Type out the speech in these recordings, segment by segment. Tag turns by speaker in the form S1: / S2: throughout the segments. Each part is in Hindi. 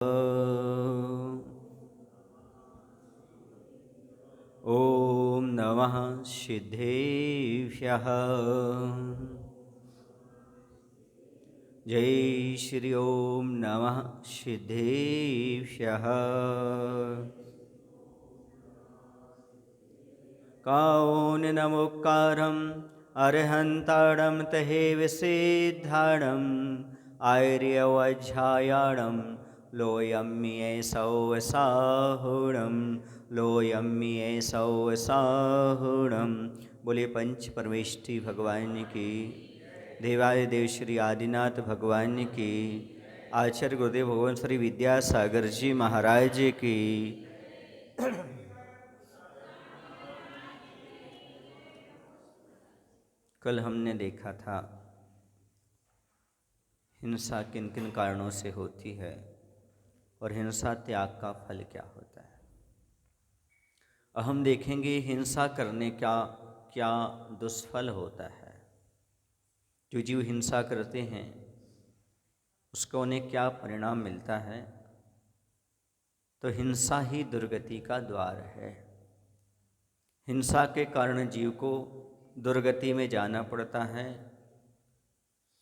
S1: ॐ नमः सिद्धेभ्यः। जय श्री ओम नमः सिद्धेभ्यः। काऊनमुक्कारम् अर्हन्ताडं तहे विसिद्धाडम् आर्यवज्झायाणं लोयम्ये सौसाहुणं लोयम्ये सौसाहुणं। बोले पंच परमेष्ठी भगवान की, देवादिदेव श्री आदिनाथ भगवान की, आचार्य गुरुदेव भगवान श्री विद्यासागर जी महाराज की। कल हमने देखा था हिंसा किन किन कारणों से होती है और हिंसा त्याग का फल क्या होता है। अब हम देखेंगे हिंसा करने का क्या दुष्फल होता है। जो जीव हिंसा करते हैं उसको उन्हें क्या परिणाम मिलता है। तो हिंसा ही दुर्गति का द्वार है। हिंसा के कारण जीव को दुर्गति में जाना पड़ता है,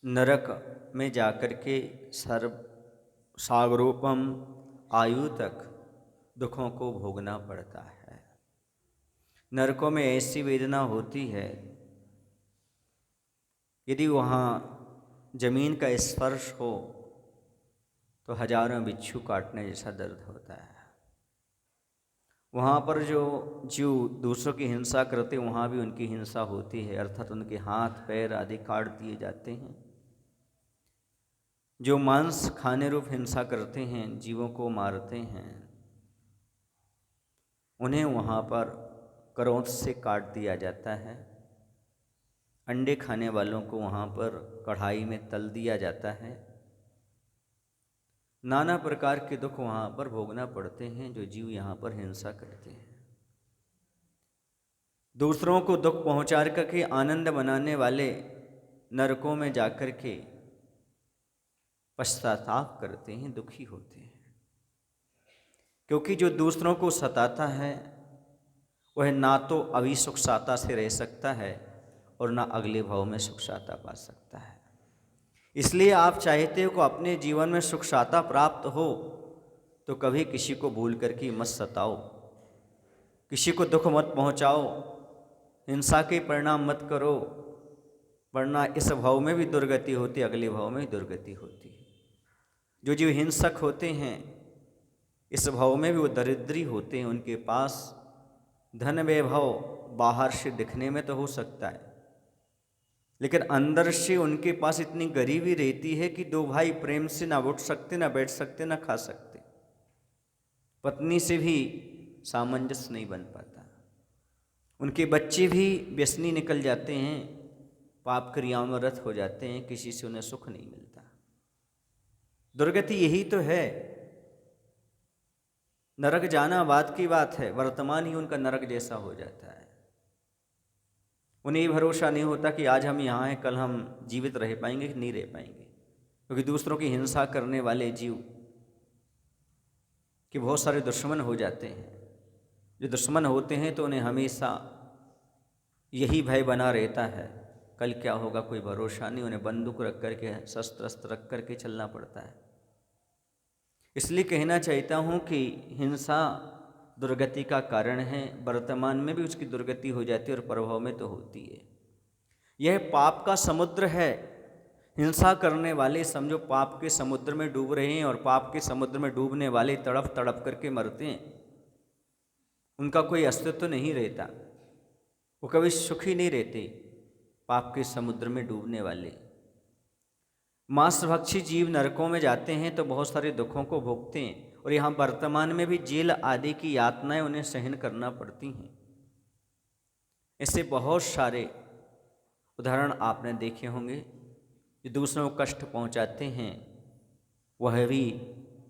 S1: नरक में जाकर के सर्व सागरोपम आयु तक दुखों को भोगना पड़ता है। नरकों में ऐसी वेदना होती है, यदि वहाँ जमीन का स्पर्श हो तो हजारों बिच्छू काटने जैसा दर्द होता है। वहाँ पर जो जीव दूसरों की हिंसा करते वहाँ भी उनकी हिंसा होती है, अर्थात उनके हाथ पैर आदि काट दिए जाते हैं। जो मांस खाने रूप हिंसा करते हैं, जीवों को मारते हैं, उन्हें वहाँ पर करौंत से काट दिया जाता है। अंडे खाने वालों को वहाँ पर कढ़ाई में तल दिया जाता है। नाना प्रकार के दुख वहाँ पर भोगना पड़ते हैं जो जीव यहाँ पर हिंसा करते हैं। दूसरों को दुख पहुँचा करके आनंद मनाने वाले नरकों में जाकर के पश्चाताप करते हैं, दुखी होते हैं। क्योंकि जो दूसरों को सताता है वह ना तो अभी सुख साता से रह सकता है और ना अगले भाव में सुख साता पा सकता है। इसलिए आप चाहते हो कि अपने जीवन में सुख साता प्राप्त हो तो कभी किसी को भूल करके मत सताओ, किसी को दुख मत पहुंचाओ, हिंसा के परिणाम मत करो, वरना इस भाव में भी दुर्गति होती, अगले भाव में भी दुर्गति होती है। जो जीव हिंसक होते हैं इस भाव में भी वो दरिद्री होते हैं। उनके पास धन वैभव बाहर से दिखने में तो हो सकता है, लेकिन अंदर से उनके पास इतनी गरीबी रहती है कि दो भाई प्रेम से ना उठ सकते, ना बैठ सकते, ना खा सकते। पत्नी से भी सामंजस्य नहीं बन पाता। उनके बच्चे भी व्यसनी निकल जाते हैं, पाप क्रियाओं में रत हो जाते हैं, किसी से उन्हें सुख नहीं मिलता। दुर्गति यही तो है। नरक जाना बाद की बात है, वर्तमान ही उनका नरक जैसा हो जाता है। उन्हें ये भरोसा नहीं होता कि आज हम यहाँ हैं, कल हम जीवित रह पाएंगे कि नहीं रह पाएंगे। क्योंकि दूसरों की हिंसा करने वाले जीव के बहुत सारे दुश्मन हो जाते हैं। जो दुश्मन होते हैं तो उन्हें हमेशा यही भय बना रहता है, कल क्या होगा कोई भरोसा नहीं। उन्हें बंदूक रख करके, शस्त्र अस्त्र रख करके चलना पड़ता है। इसलिए कहना चाहता हूँ कि हिंसा दुर्गति का कारण है। वर्तमान में भी उसकी दुर्गति हो जाती है और प्रभाव में तो होती है। यह पाप का समुद्र है। हिंसा करने वाले समझो पाप के समुद्र में डूब रहे हैं, और पाप के समुद्र में डूबने वाले तड़प तड़प करके मरते हैं। उनका कोई अस्तित्व नहीं रहता, वो कभी सुखी नहीं रहते। पाप के समुद्र में डूबने वाले मांसभक्षी जीव नरकों में जाते हैं तो बहुत सारे दुखों को भोगते हैं, और यहाँ वर्तमान में भी जेल आदि की यातनाएं उन्हें सहन करना पड़ती हैं। ऐसे बहुत सारे उदाहरण आपने देखे होंगे। जो दूसरों को कष्ट पहुँचाते हैं वह भी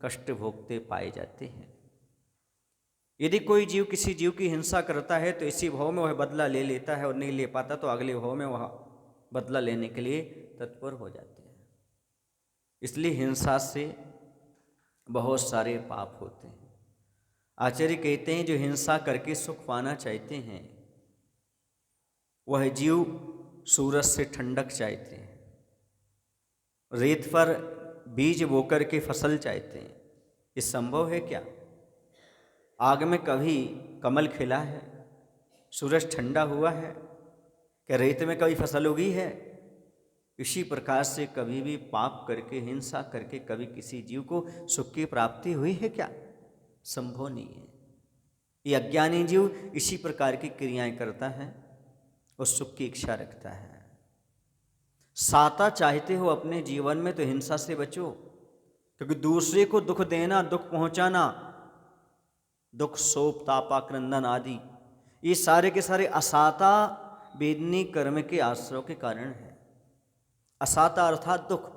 S1: कष्ट भोगते पाए जाते हैं। यदि कोई जीव किसी जीव की हिंसा करता है तो इसी भाव में वह बदला ले लेता है, और नहीं ले पाता तो अगले भाव में वह बदला लेने के लिए तत्पर हो जाते हैं। इसलिए हिंसा से बहुत सारे पाप होते हैं। आचार्य कहते हैं जो हिंसा करके सुख पाना चाहते हैं वह जीव सूरज से ठंडक चाहते हैं, रेत पर बीज बोकर के फसल चाहते हैं। ये संभव है क्या? आग में कभी कमल खिला है? सूरज ठंडा हुआ है? क्या रेत में कभी फसल उगी है? इसी प्रकार से कभी भी पाप करके, हिंसा करके कभी किसी जीव को सुख की प्राप्ति हुई है क्या? संभव नहीं है। ये अज्ञानी जीव इसी प्रकार की क्रियाएं करता है और सुख की इच्छा रखता है। साता चाहते हो अपने जीवन में तो हिंसा से बचो, क्योंकि दूसरे को दुख देना, दुख पहुंचाना, दुख, शोक, तापा, क्रंदन आदि ये सारे के सारे असाता वेदनी कर्म के आश्रय के कारण है। असाता अर्थात दुख,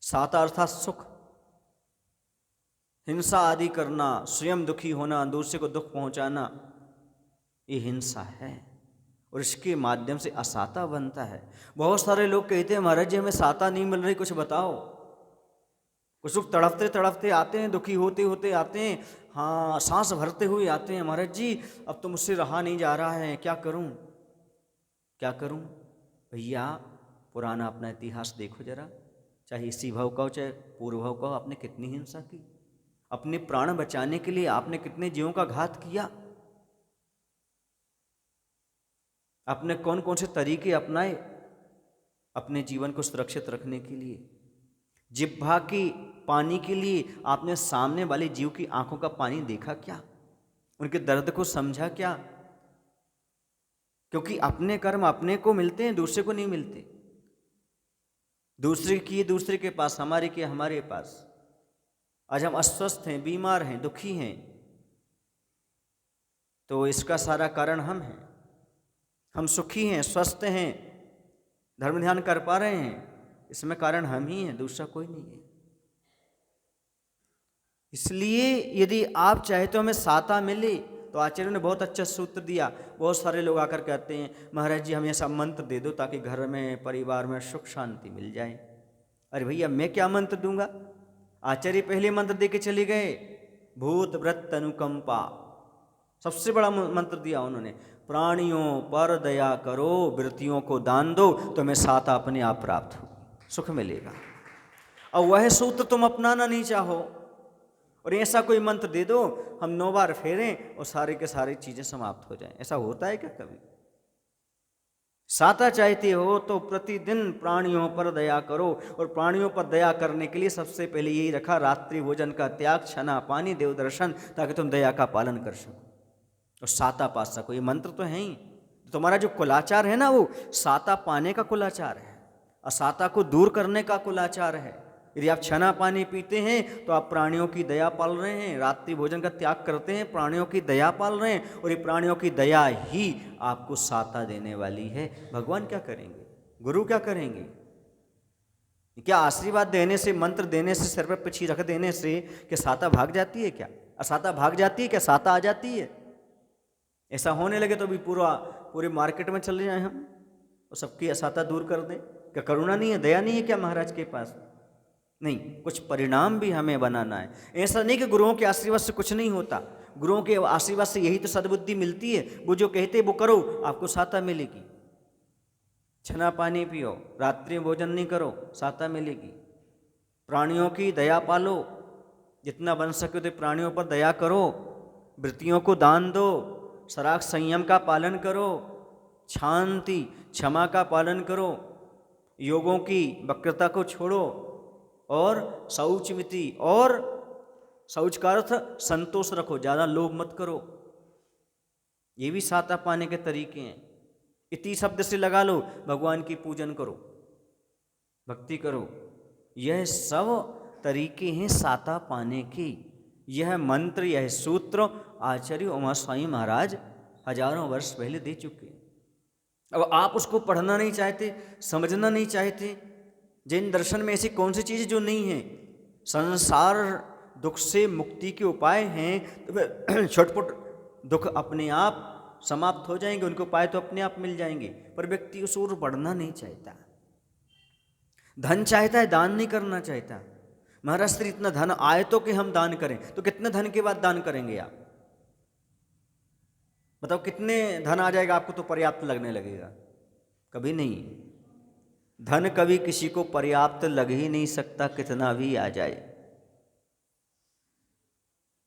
S1: साता अर्थात सुख। हिंसा आदि करना, स्वयं दुखी होना, दूसरे को दुख पहुंचाना, ये हिंसा है और इसके माध्यम से असाता बनता है। बहुत सारे लोग कहते हैं महाराज जी हमें साता नहीं मिल रही, कुछ बताओ। कुछ लोग तड़पते तड़पते आते हैं, दुखी होते होते आते हैं, हाँ सांस भरते हुए आते हैं, महाराज जी अब तो मुझसे रहा नहीं जा रहा है, क्या करूं क्या करूं। भैया पुराना अपना इतिहास देखो जरा, चाहे इसी भाव का हो चाहे पूर्व भाव का हो, आपने कितनी हिंसा की, अपने प्राण बचाने के लिए आपने कितने जीवों का घात किया, आपने कौन कौन से तरीके अपनाए अपने जीवन को सुरक्षित रखने के लिए। जिह्वा की पानी के लिए आपने सामने वाले जीव की आंखों का पानी देखा क्या? उनके दर्द को समझा क्या? क्योंकि अपने कर्म अपने को मिलते हैं, दूसरे को नहीं मिलते। दूसरे की दूसरे के पास, हमारे की हमारे पास। आज हम अस्वस्थ हैं, बीमार हैं, दुखी हैं, तो इसका सारा कारण हम हैं। हम सुखी हैं, स्वस्थ हैं, धर्म ध्यान कर पा रहे हैं, इसमें कारण हम ही हैं, दूसरा कोई नहीं है। इसलिए यदि आप चाहे तो हमें साता मिले, तो आचार्य ने बहुत अच्छा सूत्र दिया। बहुत सारे लोग आकर कहते हैं महाराज जी हमें ऐसा मंत्र दे दो ताकि घर में, परिवार में सुख शांति मिल जाए। अरे भैया मैं क्या मंत्र दूंगा? आचार्य पहले मंत्र दे के चले गए, भूत व्रत अनुकंपा, सबसे बड़ा मंत्र दिया उन्होंने। प्राणियों पर दया करो, वृत्तियों को दान दो, तुम्हें साता अपने आप प्राप्त हो, सुख मिलेगा। और वह सूत्र तुम अपनाना नहीं चाहो और ऐसा कोई मंत्र दे दो हम 9 बार फेरें और सारे के सारी चीजें समाप्त हो जाएं। ऐसा होता है क्या कभी? साता चाहते हो तो प्रतिदिन प्राणियों पर दया करो, और प्राणियों पर दया करने के लिए सबसे पहले यही रखा, रात्रि भोजन का त्याग, छना पानी, देव दर्शन, ताकि तुम दया का पालन कर सको और साता पा सको। ये मंत्र तो है ही। तुम्हारा जो कुलाचार है ना वो साता पाने का कुलाचार है, असाता को दूर करने का कुलाचार है। यदि आप छना पानी पीते हैं तो आप प्राणियों की दया पाल रहे हैं, रात्रि भोजन का त्याग करते हैं, प्राणियों की दया पाल रहे हैं, और ये प्राणियों की दया ही आपको साता देने वाली है। भगवान क्या करेंगे? गुरु क्या करेंगे? क्या आशीर्वाद देने से, मंत्र देने से, सिर पर पिछी रख देने से क्या साता भाग जाती है? क्या असाता भाग जाती है? क्या साता आ जाती है? ऐसा होने लगे तो भी पूरे मार्केट में चले जाएं हम और सबकी असाता दूर कर दें। क्या करुणा नहीं है, दया नहीं है क्या महाराज के पास? नहीं, कुछ परिणाम भी हमें बनाना है। ऐसा नहीं कि गुरुओं के आशीर्वाद से कुछ नहीं होता, गुरुओं के आशीर्वाद से यही तो सद्बुद्धि मिलती है। वो जो कहते वो करो, आपको साता मिलेगी। छना पानी पियो, रात्रि भोजन नहीं करो, साता मिलेगी। प्राणियों की दया पालो, जितना बन सके तो प्राणियों पर दया करो, वृत्तियों को दान दो, सराग संयम का पालन करो, शांति क्षमा का पालन करो, योगों की वक्रता को छोड़ो, और शौचमिति, और शौच का अर्थ संतोष रखो, ज़्यादा लोभ मत करो। ये भी साता पाने के तरीके हैं। इति शब्द से लगा लो, भगवान की पूजन करो, भक्ति करो, यह सब तरीके हैं साता पाने की। यह मंत्र, यह सूत्र आचार्य उमा स्वामी महाराज हजारों वर्ष पहले दे चुके। अब आप उसको पढ़ना नहीं चाहते, समझना नहीं चाहते। जैन दर्शन में ऐसी कौन सी चीज़ जो नहीं है? संसार दुख से मुक्ति के उपाय हैं, तो छोट-मोट दुख अपने आप समाप्त हो जाएंगे, उनको उपाय तो अपने आप मिल जाएंगे, पर व्यक्ति उस ओर बढ़ना नहीं चाहता। धन चाहता है, दान नहीं करना चाहता। महाराज श्री इतना धन आए तो कि हम दान करें, तो कितने धन के बाद दान करेंगे आप? बताओ कितने धन आ जाएगा आपको तो पर्याप्त लगने लगेगा? कभी नहीं। धन कभी किसी को पर्याप्त लग ही नहीं सकता, कितना भी आ जाए।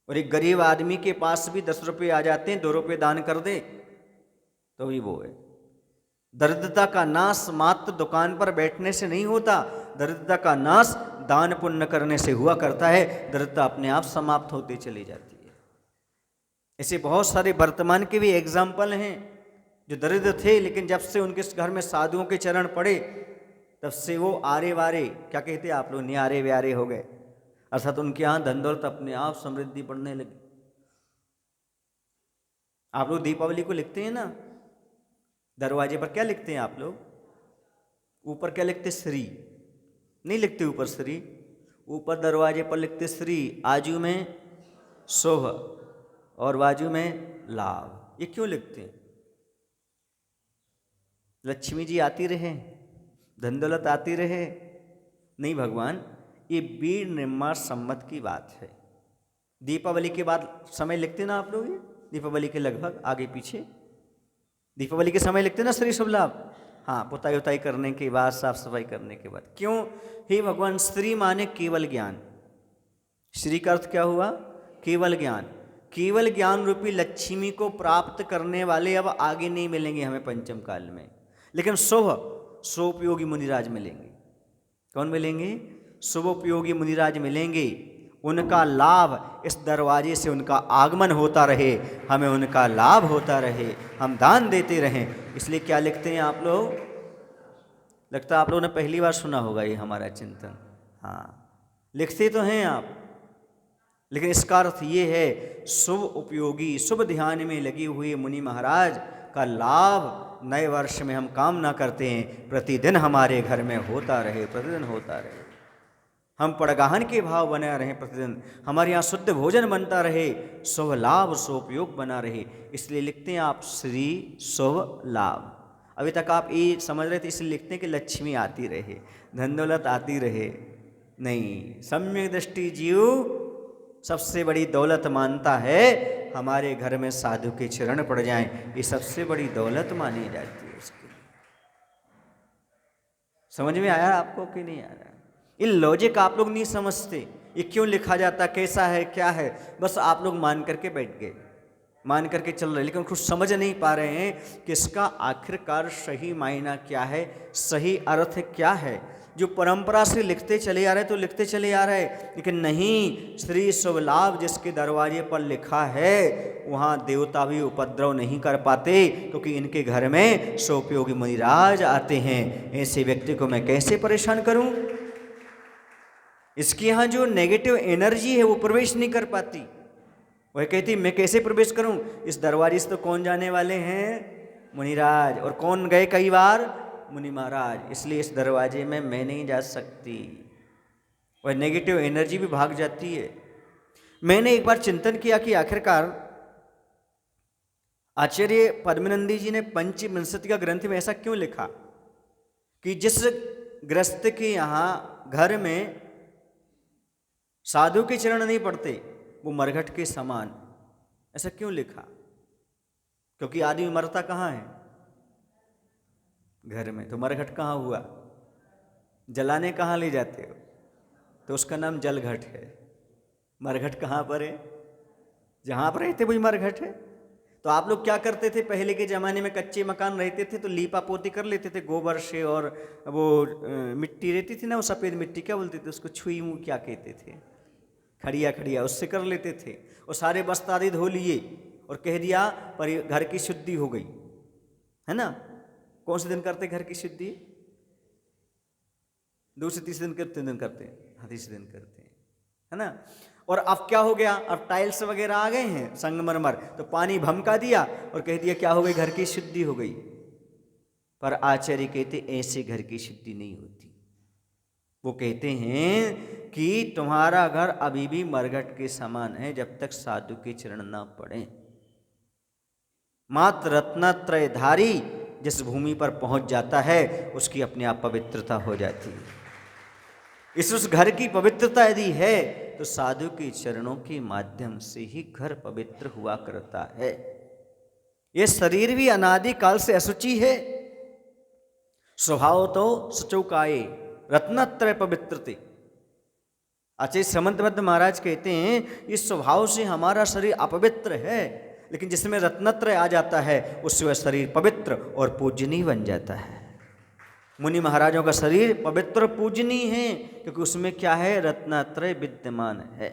S1: और एक गरीब आदमी के पास भी 10 रुपये आ जाते हैं, 2 रुपये दान कर दे तो भी वो है। दरिद्रता का नाश मात्र दुकान पर बैठने से नहीं होता, दरिद्रता का नाश दान पुण्य करने से हुआ करता है। दरिद्रता अपने आप समाप्त होती चली जाती है। ऐसे बहुत सारे वर्तमान के भी एग्जाम्पल हैं जो दरिद्र थे, लेकिन जब से उनके घर में साधुओं के चरण पड़े तब से वो आरे वारे, क्या कहते हैं आप लोग, नियारे व्यारे हो गए। अर्थात उनके यहाँ धन दौलत अपने आप समृद्धि बढ़ने लगी। आप लोग दीपावली को लिखते हैं ना, दरवाजे पर क्या लिखते हैं आप लोग? ऊपर क्या लिखते? श्री। नहीं लिखते ऊपर श्री, ऊपर दरवाजे पर लिखते श्री, आजू में शुभ और बाजू में लाभ। ये क्यों लिखते हैं? लक्ष्मी जी आती रहे, धन दौलत आती रहे? नहीं भगवान, ये बीड़ निर्माण सम्मत की बात है। दीपावली के बाद समय लिखते ना आप लोग, ये दीपावली के लगभग आगे पीछे दीपावली के समय लिखते ना श्री शुभ लाभ। हाँ, पुताई उताई करने के बाद, साफ सफाई करने के बाद। क्यों? हे भगवान, श्री माने केवल ज्ञान। श्री का अर्थ क्या हुआ? केवल ज्ञान। केवल ज्ञान रूपी लक्ष्मी को प्राप्त करने वाले अब आगे नहीं मिलेंगे हमें पंचम काल में, लेकिन शुभोपयोगी मुनिराज मिलेंगे। कौन मिलेंगे? शुभोपयोगी मुनिराज मिलेंगे। उनका लाभ, इस दरवाजे से उनका आगमन होता रहे, हमें उनका लाभ होता रहे, हम दान देते रहें। इसलिए क्या लिखते हैं आप लोग? लगता है आप लोगों ने पहली बार सुना होगा ये हमारा चिंतन। हाँ, लिखते तो हैं आप, लेकिन इसका अर्थ ये है, शुभ उपयोगी, शुभ ध्यान में लगे हुए मुनि महाराज का लाभ नए वर्ष में हम कामना करते हैं प्रतिदिन हमारे घर में होता रहे, प्रतिदिन होता रहे। हम पड़गाहन के भाव बना रहे प्रतिदिन, हमारे यहाँ शुद्ध भोजन बनता रहे, शुभ लाभ शुभोपयोग बना रहे। इसलिए लिखते हैं आप श्री शुभ लाभ। अभी तक आप ये समझ रहे थे इसलिए लिखते हैं कि लक्ष्मी आती रहे, धन दौलत आती रहे। नहीं, सम्यक दृष्टि जीव सबसे बड़ी दौलत मानता है हमारे घर में साधु के चरण पड़ जाएं, ये सबसे बड़ी दौलत मानी जाती है उसके। समझ में आया आपको कि नहीं आ रहा? ये लॉजिक आप लोग नहीं समझते, ये क्यों लिखा जाता, कैसा है, क्या है, बस आप लोग मान करके बैठ गए, मान करके चल रहे, लेकिन कुछ समझ नहीं पा रहे हैं कि इसका आखिरकार सही मायना क्या है, सही अर्थ क्या है। जो परंपरा से लिखते चले आ रहे तो लिखते चले आ रहे, लेकिन नहीं, श्री शुभ लाभ जिसके दरवाजे पर लिखा है वहाँ देवता भी उपद्रव नहीं कर पाते, क्योंकि इनके घर में शुभोपयोगी मुनिराज आते हैं। ऐसे व्यक्ति को मैं कैसे परेशान करूं? इसके यहाँ जो नेगेटिव एनर्जी है वो प्रवेश नहीं कर पाती। वह कहती मैं कैसे प्रवेश करूं? इस दरवाजे से तो कौन जाने वाले हैं? मुनिराज। और कौन गए कई बार? मुनि महाराज। इसलिए इस दरवाजे में मैं नहीं जा सकती। वह नेगेटिव एनर्जी भी भाग जाती है। मैंने एक बार चिंतन किया कि आखिरकार आचार्य पद्मनंदी जी ने पंचविंशति का ग्रंथ में ऐसा क्यों लिखा कि जिस गृहस्थ के यहाँ घर में साधु के चरण नहीं पड़ते वो मरघट के समान, ऐसा क्यों लिखा? क्योंकि आदमी मरता कहाँ है? घर में। तो मरघट कहाँ हुआ? जलाने कहाँ ले जाते हो? तो उसका नाम जलघट है। मरघट कहाँ पर है? जहाँ पर रहते वही मरघट है। तो आप लोग क्या करते थे? पहले के ज़माने में कच्चे मकान रहते थे तो लीपा पोती कर लेते थे गोबर से, और वो मिट्टी रहती थी ना, वो सफ़ेद मिट्टी क्या बोलते थे उसको, छुई मुँह क्या कहते थे, खड़िया, उससे कर लेते थे। और सारे बस्ता आदि धो लिए और कह दिया पर घर की शुद्धि हो गई, है ना। कौन से दिन करते घर की शुद्धि? दूसरे तीसरे दिन कितने दिन करते हैं? हाँ, तीसरे दिन करते हैं, है ना। और अब क्या हो गया? अब टाइल्स वगैरह आ गए हैं, संगमरमर, तो पानी भमका दिया और कह दिया क्या हो गई? घर की शुद्धि हो गई। पर आचार्य कहते ऐसे घर की शुद्धि नहीं होती। वो कहते हैं कि तुम्हारा घर अभी भी मरघट के समान है जब तक साधु के चरण ना पड़े। मात्र रत्नत्रयधारी जिस भूमि पर पहुंच जाता है उसकी अपने आप पवित्रता हो जाती है। उस घर की पवित्रता यदि है तो साधु के चरणों के माध्यम से ही घर पवित्र हुआ करता है। यह शरीर भी अनादि काल से अशुचि है। स्वभाव तो शुचौकाये रत्नत्रय पवित्रते। आचार्य समंत महाराज कहते हैं इस स्वभाव से हमारा शरीर अपवित्र है, लेकिन जिसमें रत्नत्रय आ जाता है उससे वह शरीर पवित्र और पूजनीय बन जाता है। मुनि महाराजों का शरीर पवित्र पूजनीय है क्योंकि उसमें क्या है, रत्नत्रय विद्यमान है।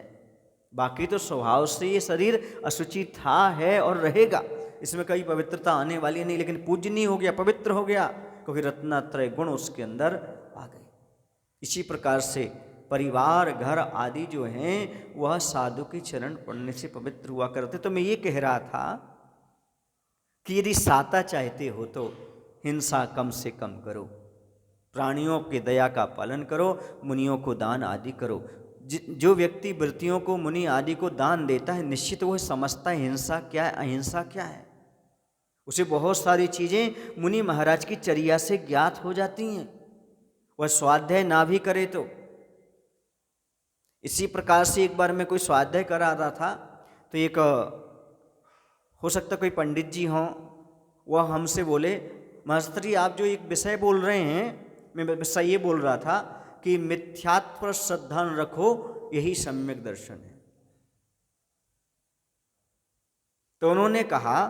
S1: बाकी तो स्वभाव से ये शरीर अशुचि था, है और रहेगा, इसमें कई पवित्रता आने वाली नहीं, लेकिन पूजनीय हो गया, पवित्र हो गया क्योंकि रत्नत्रय गुण उसके अंदर आ गए। इसी प्रकार से परिवार, घर आदि जो हैं वह साधु के चरण पड़ने से पवित्र हुआ करते। तो मैं ये कह रहा था कि यदि साता चाहते हो तो हिंसा कम से कम करो, प्राणियों की दया का पालन करो, मुनियों को दान आदि करो। जो व्यक्ति वृत्तियों को, मुनि आदि को दान देता है, निश्चित वह समझता है हिंसा क्या है, अहिंसा क्या है। उसे बहुत सारी चीज़ें मुनि महाराज की चर्या से ज्ञात हो जाती हैं। वह स्वाध्याय ना भी करे तो। इसी प्रकार से एक बार मैं कोई स्वाध्याय करा रहा था तो एक हो सकता कोई पंडित जी हों, वह हमसे बोले, मास्टर जी आप जो एक विषय बोल रहे हैं, मैं विषय ये बोल रहा था कि मिथ्यात्व पर श्रद्धा न रखो, यही सम्यक दर्शन है। तो उन्होंने कहा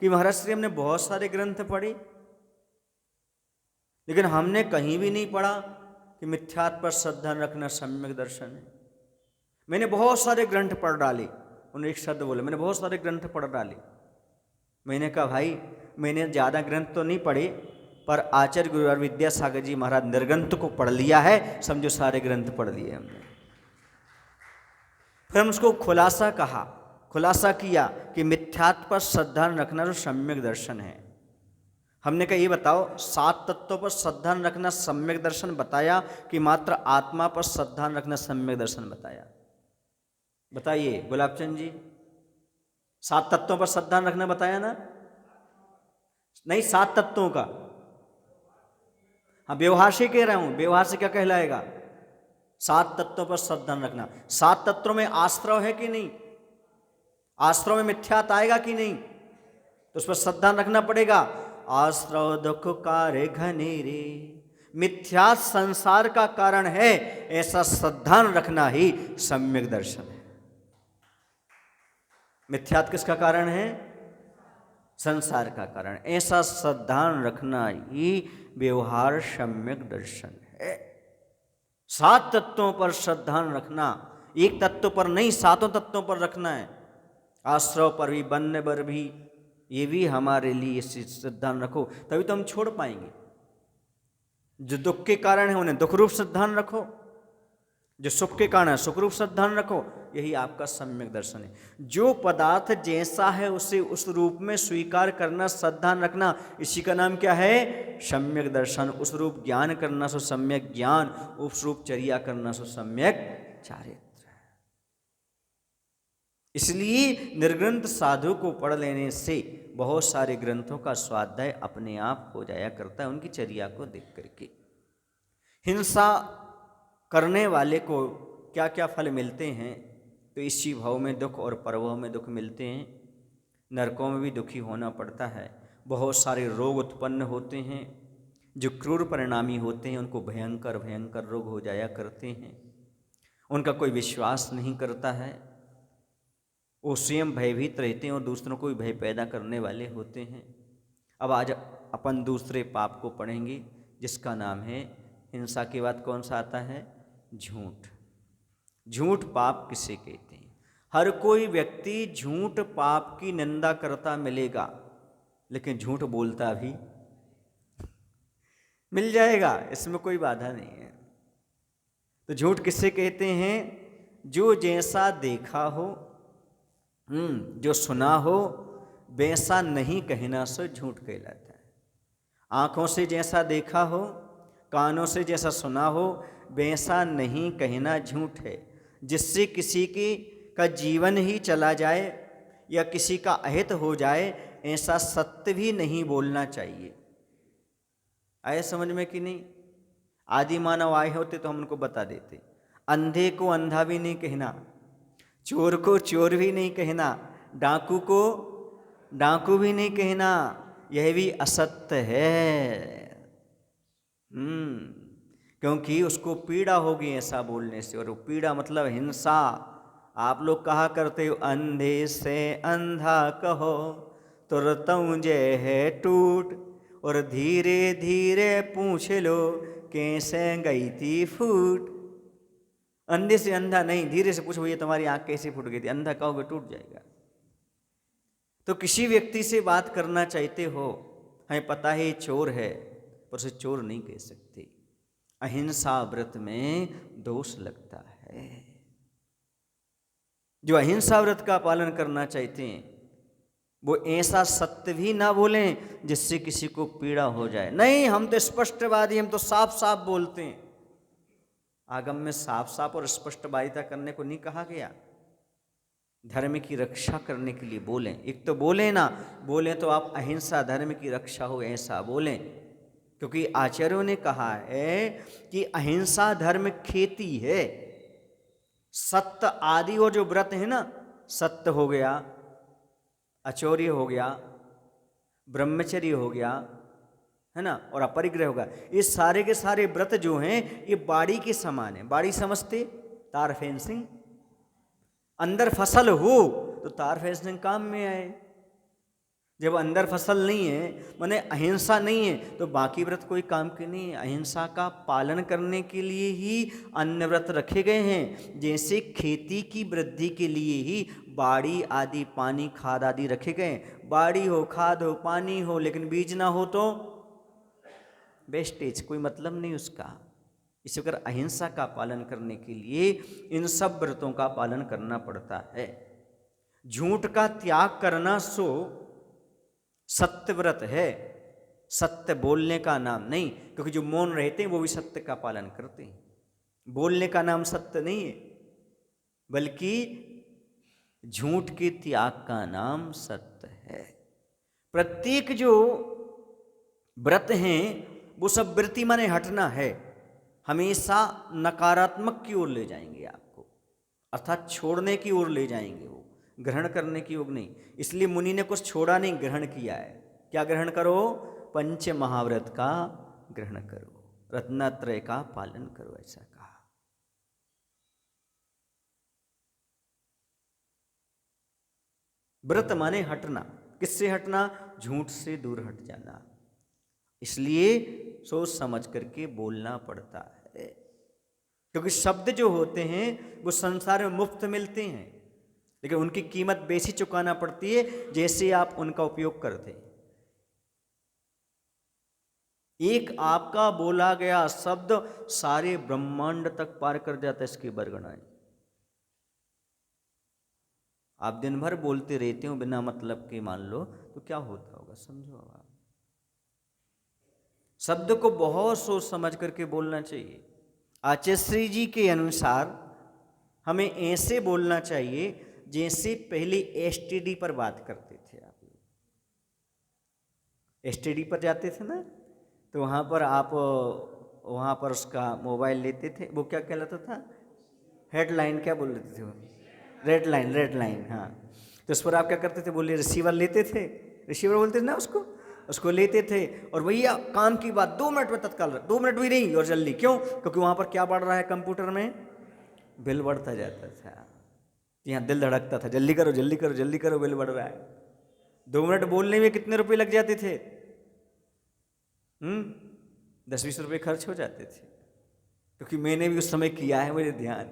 S1: कि महाराज श्री हमने बहुत सारे ग्रंथ पढ़े, लेकिन हमने कहीं भी नहीं पढ़ा कि मिथ्यात्व पर श्रद्धा रखना सम्यक दर्शन है। मैंने बहुत सारे ग्रंथ पढ़ डाले। उन्होंने एक शब्द बोले, मैंने बहुत सारे ग्रंथ पढ़ डाले। मैंने कहा भाई मैंने ज़्यादा ग्रंथ तो नहीं पढ़े, पर आचार्य गुरुवार विद्यासागर जी महाराज निर्ग्रंथ को पढ़ लिया है, समझो सारे ग्रंथ पढ़ लिए हमने। फिर हम उसको खुलासा कहा, खुलासा किया कि मिथ्यात्व पर श्रद्धा रखना जो सम्यक दर्शन है। हमने कहा ये बताओ, 7 तत्वों पर श्रद्धा रखना सम्यक दर्शन बताया कि मात्र आत्मा पर श्रद्धा रखना सम्यक दर्शन बताया? बताइए गुलाबचंद जी, 7 तत्वों पर श्रद्धा रखना बताया ना? नहीं, 7 तत्वों का। हाँ, व्यवहार से कह रहा हूं, व्यवहार से क्या कहलाएगा? 7 तत्वों पर श्रद्धा रखना। 7 तत्वों में आश्रव है कि नहीं? आश्रव में मिथ्यात आएगा कि नहीं? तो उस पर श्रद्धा रखना पड़ेगा। आश्रव दुख कार्य घनेरे, मिथ्या संसार का कारण है, ऐसा श्रद्धा रखना ही सम्यक दर्शन है। मिथ्यात किसका कारण है? संसार का कारण। ऐसा श्रद्धा रखना ही व्यवहार सम्यक दर्शन है। 7 तत्वों पर श्रद्धा रखना, एक तत्व पर नहीं, 7 तत्वों पर रखना है। आश्रव पर भी, वन्य पर भी, ये भी हमारे लिए श्रद्धा रखो, तभी तो हम छोड़ पाएंगे। जो दुख के कारण है उन्हें दुख रूप श्रद्धा रखो, जो सुख के कारण है सुख रूप श्रद्धा रखो, यही आपका सम्यक दर्शन है। जो पदार्थ जैसा है उसे उस रूप में स्वीकार करना, श्रद्धा रखना, इसी का नाम क्या है? सम्यक दर्शन। उस रूप ज्ञान करना सो सम्यक ज्ञान, उस रूप चर्या करना सो सम्यक चारित्र। इसलिए निर्ग्रंथ साधु को पढ़ लेने से बहुत सारे ग्रंथों का स्वाध्याय अपने आप हो जाया करता है, उनकी चर्या को देख करके। हिंसा करने वाले को क्या क्या फल मिलते हैं? तो इसी भाव में दुख और परभव में दुख मिलते हैं। नरकों में भी दुखी होना पड़ता है। बहुत सारे रोग उत्पन्न होते हैं जो क्रूर परिणामी होते हैं, उनको भयंकर भयंकर रोग हो जाया करते हैं। उनका कोई विश्वास नहीं करता है, वो स्वयं भयभीत रहते हैं और दूसरों को भी भय पैदा करने वाले होते हैं। अब आज अपन दूसरे पाप को पढ़ेंगे जिसका नाम है हिंसा। के बाद कौन सा आता है? झूठ। झूठ पाप किसे कहते हैं? हर कोई व्यक्ति झूठ पाप की निंदा करता मिलेगा, लेकिन झूठ बोलता भी मिल जाएगा, इसमें कोई बाधा नहीं है। तो झूठ किसे कहते हैं? जो जैसा देखा हो, जो सुना हो, वैसा नहीं कहना सो झूठ कहलाता है। आँखों से जैसा देखा हो, कानों से जैसा सुना हो, वैसा नहीं कहना झूठ है। जिससे किसी का जीवन ही चला जाए या किसी का अहित हो जाए, ऐसा सत्य भी नहीं बोलना चाहिए। आए समझ में कि नहीं? आदि मानव आए होते तो हम उनको बता देते। अंधे को अंधा भी नहीं कहना, चोर को चोर भी नहीं कहना, डाकू को डाकू भी नहीं कहना, यह भी असत्य है। क्योंकि उसको पीड़ा होगी ऐसा बोलने से, और वो पीड़ा मतलब हिंसा। आप लोग कहा करते हो अंधे से अंधा कहो तुरतम जय है टूट, और धीरे धीरे पूछ लो कैसे गई थी फूट। अंधे से अंधा नहीं, धीरे से पूछो ये तुम्हारी आंख कैसे फूट गई थी, अंधा कहोगे टूट जाएगा। तो किसी व्यक्ति से बात करना चाहते हो, हमें पता है ये चोर है, पर उसे चोर नहीं कह सकते। अहिंसा व्रत में दोष लगता है। जो अहिंसा व्रत का पालन करना चाहते हैं वो ऐसा सत्य भी ना बोलें जिससे किसी को पीड़ा हो जाए। नहीं, हम तो स्पष्टवादी, हम तो साफ साफ बोलते हैं। आगम में साफ साफ और स्पष्टवादिता करने को नहीं कहा गया, धर्म की रक्षा करने के लिए बोलें। एक तो बोले ना, बोले तो आप अहिंसा धर्म की रक्षा हो ऐसा बोलें, क्योंकि आचार्यों ने कहा है कि अहिंसा धर्म खेती है। सत्य आदि और जो व्रत है ना, सत्य हो गया, अचौर्य हो गया, ब्रह्मचर्य हो गया, है ना, और अपरिग्रह होगा, ये सारे के सारे व्रत जो हैं ये बाड़ी के समान है। बाड़ी समझते, तार फेंसिंग। अंदर फसल हो तो तार फेंसिंग काम में आए। जब अंदर फसल नहीं है, माने अहिंसा नहीं है, तो बाकी व्रत कोई काम के नहीं है। अहिंसा का पालन करने के लिए ही अन्य व्रत रखे गए हैं। जैसे खेती की वृद्धि के लिए ही बाड़ी आदि, पानी, खाद आदि रखे गए। बाड़ी हो, खाद हो, पानी हो, लेकिन बीज ना हो तो वेस्टेज, कोई मतलब नहीं उसका। इस प्रकार अहिंसा का पालन करने के लिए इन सब व्रतों का पालन करना पड़ता है। झूठ का त्याग करना सो सत्य व्रत है, सत्य बोलने का नाम नहीं। क्योंकि जो मौन रहते हैं वो भी सत्य का पालन करते हैं। बोलने का नाम सत्य नहीं है, बल्कि झूठ के त्याग का नाम सत्य है। प्रत्येक जो व्रत हैं वो सब वृत्ति माने हटना है, हमेशा नकारात्मक की ओर ले जाएंगे आपको, अर्थात छोड़ने की ओर ले जाएंगे, वो ग्रहण करने की ओर नहीं। इसलिए मुनि ने कुछ छोड़ा नहीं, ग्रहण किया है। क्या ग्रहण करो? पंच महाव्रत का ग्रहण करो, रत्नत्रय का पालन करो, ऐसा कहा। व्रत माने हटना। किससे हटना? झूठ से दूर हट जाना। इसलिए सोच समझ करके बोलना पड़ता है, क्योंकि शब्द जो होते हैं वो संसार में मुफ्त मिलते हैं, लेकिन उनकी कीमत बेसी चुकाना पड़ती है जैसे आप उनका उपयोग करते हैं। एक आपका बोला गया शब्द सारे ब्रह्मांड तक पार कर जाता है, इसकी बरगनाएं। आप दिन भर बोलते रहते हो बिना मतलब के, मान लो, तो क्या होता होगा समझो। आप शब्द को बहुत सोच समझ करके बोलना चाहिए। आचार्य जी के अनुसार हमें ऐसे बोलना चाहिए जैसे पहले एसटीडी पर बात करते थे। आप एसटीडी पर जाते थे ना, तो वहाँ पर आप वहाँ पर उसका मोबाइल लेते थे, वो क्या कहलाता था? हेडलाइन क्या बोल लेते थे वो? रेड लाइन, रेड लाइन, हाँ। तो उस पर आप क्या करते थे? बोले रिसीवर लेते थे, रिसीवर बोलते थे ना उसको लेते थे, और भैया काम की बात 2 मिनट में तत्काल, 2 मिनट भी नहीं और जल्दी। क्यों? क्योंकि वहाँ पर क्या बढ़ रहा है कंप्यूटर में? बिल बढ़ता जाता था। यहाँ दिल धड़कता था, जल्दी करो जल्दी करो जल्दी करो, बिल बढ़ रहा है। 2 मिनट बोलने में कितने रुपए लग जाते थे? 10-20 रुपये खर्च हो जाते थे। क्योंकि मैंने भी उस समय किया है, मुझे ध्यान।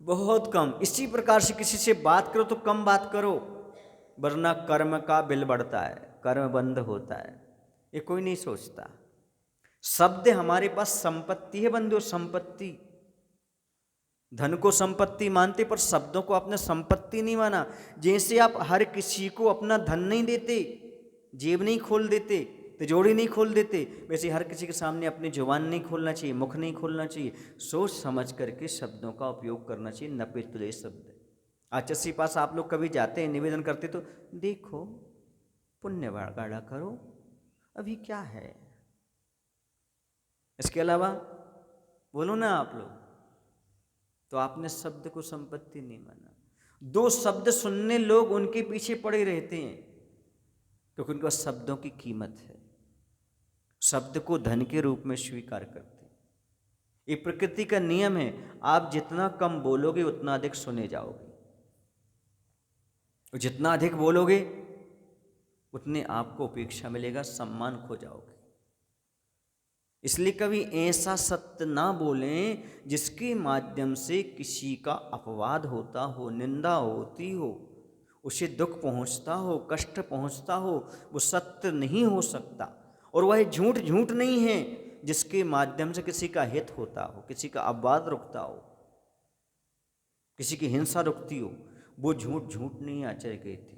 S1: बहुत कम। इसी प्रकार से किसी से बात करो तो कम बात करो, वरना कर्म का बिल बढ़ता है, कर्म बंद होता है, ये कोई नहीं सोचता। शब्द हमारे पास संपत्ति है बंधु, संपत्ति। धन को संपत्ति मानते, पर शब्दों को आपने संपत्ति नहीं माना। जैसे आप हर किसी को अपना धन नहीं देते, जेब नहीं खोल देते, तिजोरी नहीं खोल देते, वैसे हर किसी के सामने अपनी जुबान नहीं खोलना चाहिए, मुख नहीं खोलना चाहिए। सोच समझ करके शब्दों का उपयोग करना चाहिए, नपे तुले शब्द। आचार्य के पास आप लोग कभी जाते हैं, निवेदन करते तो देखो पुण्य गाढ़ा करो, अभी क्या है, इसके अलावा बोलो ना आप लोग, तो आपने शब्द को संपत्ति नहीं माना। दो शब्द सुनने लोग उनके पीछे पड़े रहते हैं क्योंकि उनके पास शब्दों की कीमत है, शब्द को धन के रूप में स्वीकार करते हैं। ये प्रकृति का नियम है, आप जितना कम बोलोगे उतना अधिक सुने जाओगे, और जितना अधिक बोलोगे उतने आपको उपेक्षा मिलेगा, सम्मान खो जाओगे। इसलिए कभी ऐसा सत्य ना बोलें जिसके माध्यम से किसी का अपवाद होता हो, निंदा होती हो, उसे दुख पहुंचता हो, कष्ट पहुंचता हो। वो सत्य नहीं हो सकता। और वह झूठ झूठ नहीं है जिसके माध्यम से किसी का हित होता हो, किसी का अपवाद रुकता हो, किसी की हिंसा रुकती हो। वो झूठ झूठ नहीं आचर्य गए थे।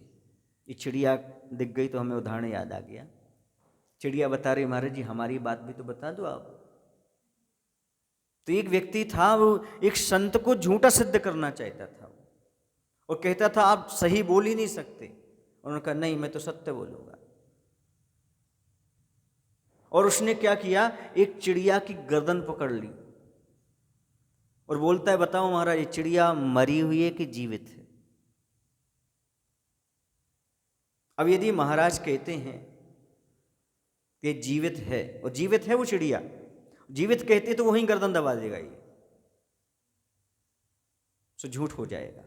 S1: ये चिड़िया दिख गई तो हमें उदाहरण याद आ गया। चिड़िया बता रही, महाराज जी हमारी बात भी तो बता दो आप। तो एक व्यक्ति था, वो एक संत को झूठा सिद्ध करना चाहता था और कहता था आप सही बोल ही नहीं सकते। उन्होंने कहा नहीं, मैं तो सत्य बोलूंगा। और उसने क्या किया, एक चिड़िया की गर्दन पकड़ ली और बोलता है बताओ महाराज, ये चिड़िया मरी हुई है कि जीवित है? अब यदि महाराज कहते हैं कि जीवित है, और जीवित है वो चिड़िया, जीवित कहते तो वहीं गर्दन दबा देगा, ये सो झूठ हो जाएगा।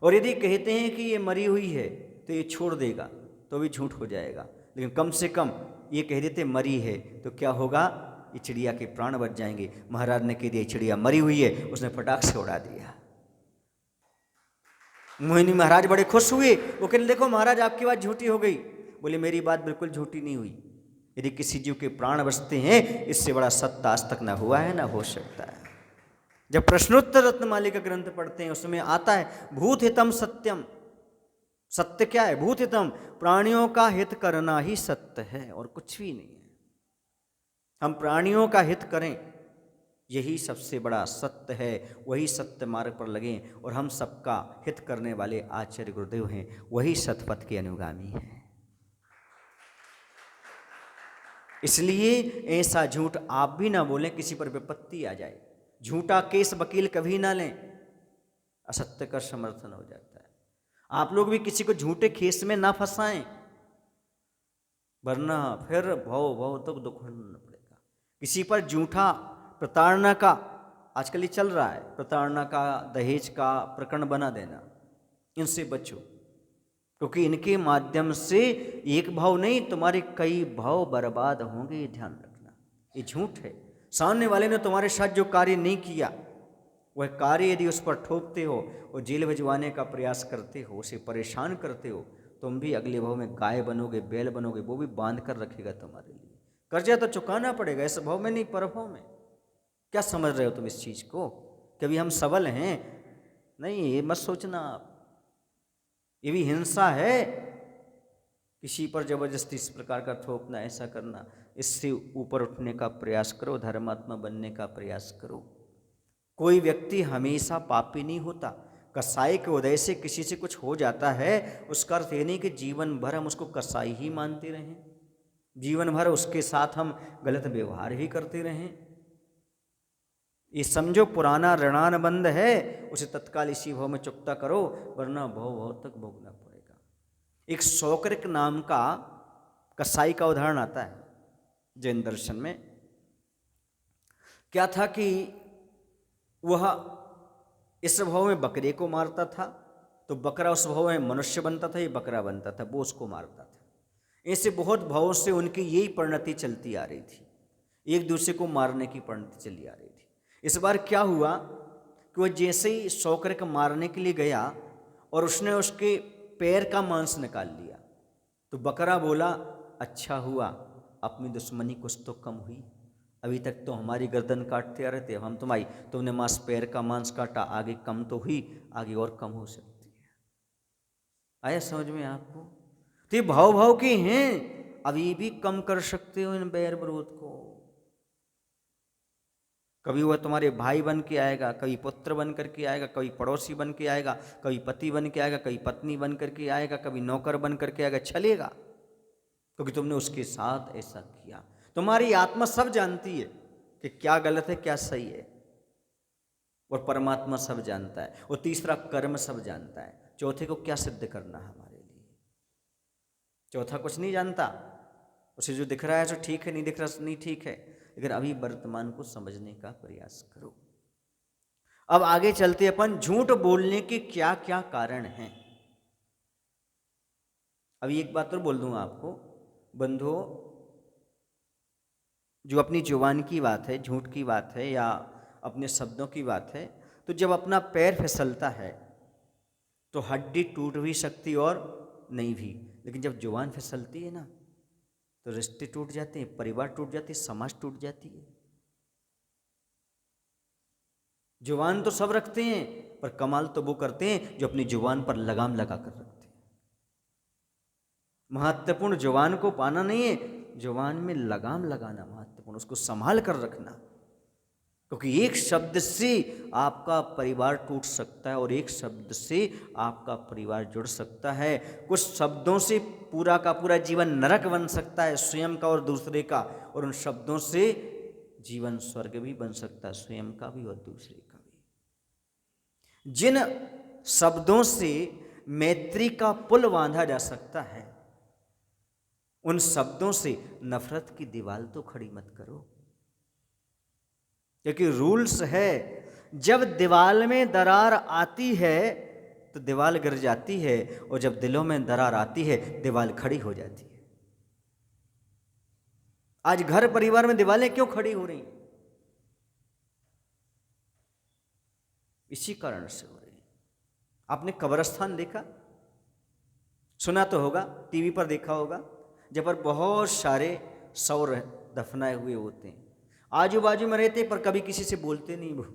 S1: और यदि कहते हैं कि ये मरी हुई है तो ये छोड़ देगा, तो भी झूठ हो जाएगा। लेकिन कम से कम ये कह देते मरी है तो क्या होगा, ये चिड़िया के प्राण बच जाएंगे। महाराज ने कह दिया चिड़िया मरी हुई है, उसने फटाक से उड़ा दिया। मोहिनी महाराज बड़े खुश हुए। वो कहने देखो महाराज आपकी बात झूठी हो गई। बोले मेरी बात बिल्कुल झूठी नहीं हुई। यदि किसी जीव के प्राण बचते हैं, इससे बड़ा सत्य आज तक ना हुआ है ना हो सकता है। जब प्रश्नोत्तर रत्नमाली का ग्रंथ पढ़ते हैं उसमें आता है भूत हितम सत्यम। सत्य क्या है? भूत हितम, प्राणियों का हित करना ही सत्य है और कुछ भी नहीं है। हम प्राणियों का हित करें, यही सबसे बड़ा सत्य है। वही सत्य मार्ग पर लगें और हम सबका हित करने वाले आचार्य गुरुदेव हैं, वही सतपथ के अनुगामी हैं। इसलिए ऐसा झूठ आप भी ना बोलें किसी पर विपत्ति आ जाए। झूठा केस वकील कभी ना लें, असत्य का समर्थन हो जाता है। आप लोग भी किसी को झूठे केस में ना फंसाएं, वरना फिर भव भव तक दुख भोगना पड़ेगा। किसी पर झूठा प्रताड़ना का, आजकल ये चल रहा है, प्रताड़ना का, दहेज का प्रकरण बना देना, इनसे बचो, क्योंकि इनके माध्यम से एक भाव नहीं तुम्हारे कई भाव बर्बाद होंगे, ये ध्यान रखना। ये झूठ है। सामने वाले ने तुम्हारे साथ जो कार्य नहीं किया, वह कार्य यदि उस पर ठोकते हो और जेल भिजवाने का प्रयास करते हो, उसे परेशान करते हो, तुम भी अगले भाव में गाय बनोगे, बैल बनोगे, वो भी बांध कर रखेगा तुम्हारे लिए। कर्जा तो चुकाना पड़ेगा, इस भाव में नहीं परभाव में। क्या समझ रहे हो तुम इस चीज़ को? कभी हम सबल हैं? नहीं, ये मत सोचना आप। ये भी हिंसा है, किसी पर जबरदस्ती इस प्रकार का थोपना, ऐसा करना। इससे ऊपर उठने का प्रयास करो, धर्मात्मा बनने का प्रयास करो। कोई व्यक्ति हमेशा पापी नहीं होता। कसाई के उदय से किसी से कुछ हो जाता है, उसका अर्थ ये नहीं कि जीवन भर हम उसको कसाई ही मानते रहें, जीवन भर उसके साथ हम गलत व्यवहार ही करते रहें। ये समझो पुराना ऋणानुबंध है, उसे तत्काल इसी भाव में चुकता करो, वरना भाव भाव तक भोगना पड़ेगा। एक शौकरिक नाम का कसाई का उदाहरण आता है जैन दर्शन में। क्या था कि वह इस भाव में बकरे को मारता था, तो बकरा उस भाव में मनुष्य बनता था, ये बकरा बनता था, वो उसको मारता था। ऐसे बहुत भावों से उनकी यही परिणति चलती आ रही थी, एक दूसरे को मारने की परिणति चली आ रही थी। इस बार क्या हुआ कि वह जैसे ही शौकरे को मारने के लिए गया और उसने उसके पैर का मांस निकाल लिया, तो बकरा बोला अच्छा हुआ, अपनी दुश्मनी कुछ तो कम हुई। अभी तक तो हमारी गर्दन काटते आ रहे थे, हम तुम्हारी, तुमने मांस पैर का मांस काटा, आगे कम तो हुई, आगे और कम हो सकती है। आया समझ में आपको? तो ये भाव भाव के हैं, अभी भी कम कर सकते हो इन बैर विरोध को। कभी वह तुम्हारे भाई बन के आएगा, कभी पुत्र बन करके आएगा, कभी पड़ोसी बन के आएगा, कभी पति बन के आएगा, कभी पत्नी बन करके आएगा, कभी नौकर बन करके आएगा, चलेगा, क्योंकि तुमने उसके साथ ऐसा किया। तुम्हारी आत्मा सब जानती है कि क्या गलत है क्या सही है, और परमात्मा सब जानता है, और तीसरा कर्म सब जानता है। चौथे को क्या सिद्ध करना है हमारे लिए? चौथा कुछ नहीं जानता, उसे जो दिख रहा है तो ठीक है, नहीं दिख रहा नहीं ठीक है, लेकिन अभी वर्तमान को समझने का प्रयास करो। अब आगे चलते अपन झूठ बोलने के क्या क्या कारण हैं। अभी एक बात तो बोल दूं आपको बंधुओं, जो अपनी जुबान की बात है, झूठ की बात है या अपने शब्दों की बात है, तो जब अपना पैर फिसलता है तो हड्डी टूट भी सकती और नहीं भी, लेकिन जब जुबान फिसलती है ना तो रिश्ते टूट जाते हैं, परिवार टूट जाते हैं, समाज टूट जाती है। जुबान तो सब रखते हैं, पर कमाल तो वो करते हैं जो अपनी जुबान पर लगाम लगा कर रखते हैं। महत्वपूर्ण जुबान को पाना नहीं है, जुबान में लगाम लगाना महत्वपूर्ण, उसको संभाल कर रखना, क्योंकि एक शब्द से आपका परिवार टूट सकता है और एक शब्द से आपका परिवार जुड़ सकता है। कुछ शब्दों से पूरा का पूरा जीवन नरक बन सकता है, स्वयं का और दूसरे का, और उन शब्दों से जीवन स्वर्ग भी बन सकता है, स्वयं का भी और दूसरे का भी। जिन शब्दों से मैत्री का पुल बांधा जा सकता है, उन शब्दों से नफरत की दीवार तो खड़ी मत करो, क्योंकि रूल्स है, जब दीवाल में दरार आती है तो दीवाल गिर जाती है, और जब दिलों में दरार आती है दीवाल खड़ी हो जाती है। आज घर परिवार में दीवालें क्यों खड़ी हो रही? इसी कारण से हो रही। आपने कब्रिस्तान देखा, सुना तो होगा, टीवी पर देखा होगा, जब पर बहुत सारे शव दफनाए हुए होते हैं, आजू बाजू में रहते पर कभी किसी से बोलते नहीं। वो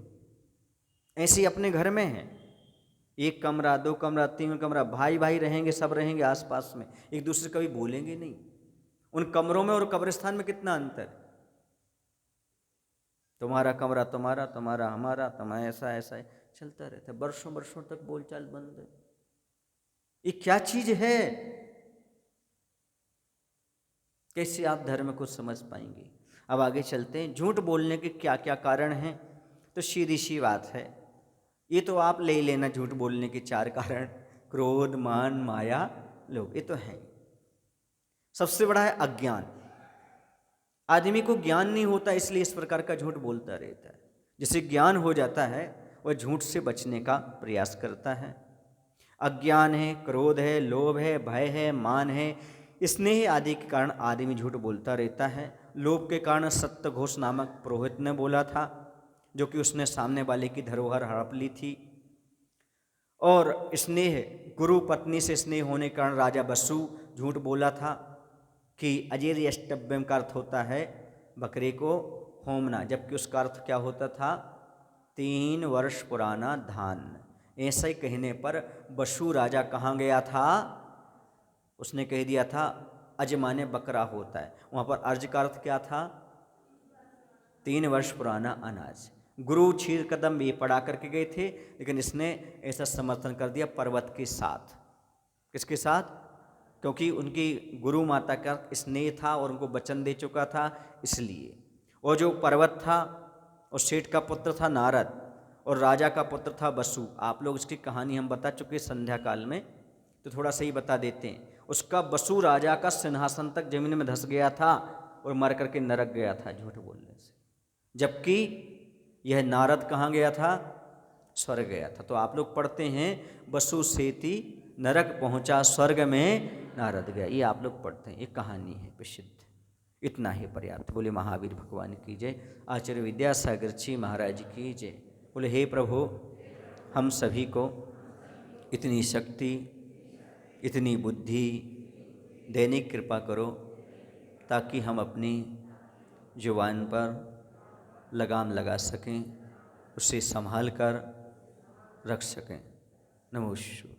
S1: ऐसे ही अपने घर में है, एक कमरा, दो कमरा, तीन कमरा, भाई भाई रहेंगे, सब रहेंगे आसपास में, एक दूसरे कभी बोलेंगे नहीं। उन कमरों में और कब्रिस्तान में कितना अंतर है? तुम्हारा कमरा तुम्हारा, तुम्हारा हमारा, तुम्हारा ऐसा ऐसा है, चलता रहता है, वर्षों वर्षों तक बोलचाल बंद है। ये क्या चीज है? कैसे आप धर्म को समझ पाएंगे? अब आगे चलते हैं, झूठ बोलने के क्या क्या कारण हैं। तो सीधी सी बात है, ये तो आप ले लेना, झूठ बोलने के 4 कारण, क्रोध, मान, माया, लोभ, ये तो है। सबसे बड़ा है अज्ञान। आदमी को ज्ञान नहीं होता, इसलिए इस प्रकार का झूठ बोलता रहता है। जिसे ज्ञान हो जाता है वह झूठ से बचने का प्रयास करता है। अज्ञान है, क्रोध है, लोभ है, भय है, मान है, स्नेह आदि के कारण आदमी झूठ बोलता रहता है। लोभ के कारण सत्यघोष नामक पुरोहित ने बोला था, जो कि उसने सामने वाले की धरोहर हड़प ली थी। और स्नेह, गुरु पत्नी से स्नेह होने के कारण राजा बसु झूठ बोला था कि अजेर अष्टभ्यम का अर्थ होता है बकरे को होमना, जबकि उसका अर्थ क्या होता था? 3 वर्ष पुराना धान। ऐसा ही कहने पर बसु राजा कहाँ गया था? उसने कह दिया था अज माने बकरा होता है, वहाँ पर अर्ज का अर्थ क्या था? 3 वर्ष पुराना अनाज। गुरु क्षीर कदम ये पढ़ा करके गए थे, लेकिन इसने ऐसा समर्थन कर दिया पर्वत के साथ। किसके साथ? क्योंकि उनकी गुरु माता का स्नेह था और उनको वचन दे चुका था, इसलिए। और जो पर्वत था, उस सेठ का पुत्र था नारद, और राजा का पुत्र था बसु। आप लोग इसकी कहानी हम बता चुके संध्या काल में, तो थोड़ा सा ही बता देते हैं। उसका बसु राजा का सिंहासन तक जमीन में धंस गया था और मर करके नरक गया था झूठ बोलने से, जबकि यह नारद कहाँ गया था? स्वर्ग गया था। तो आप लोग पढ़ते हैं बसु सेति नरक पहुंचा, स्वर्ग में नारद गया, ये आप लोग पढ़ते हैं, ये कहानी है प्रसिद्ध। इतना ही पर्याप्त। बोले महावीर भगवान की जय, आचार्य विद्यासागर जी महाराज की जय। बोले हे प्रभु, हम सभी को इतनी शक्ति, इतनी बुद्धि देने की कृपा करो, ताकि हम अपनी जुबान पर लगाम लगा सकें, उसे संभाल कर रख सकें। नमो शिवाय।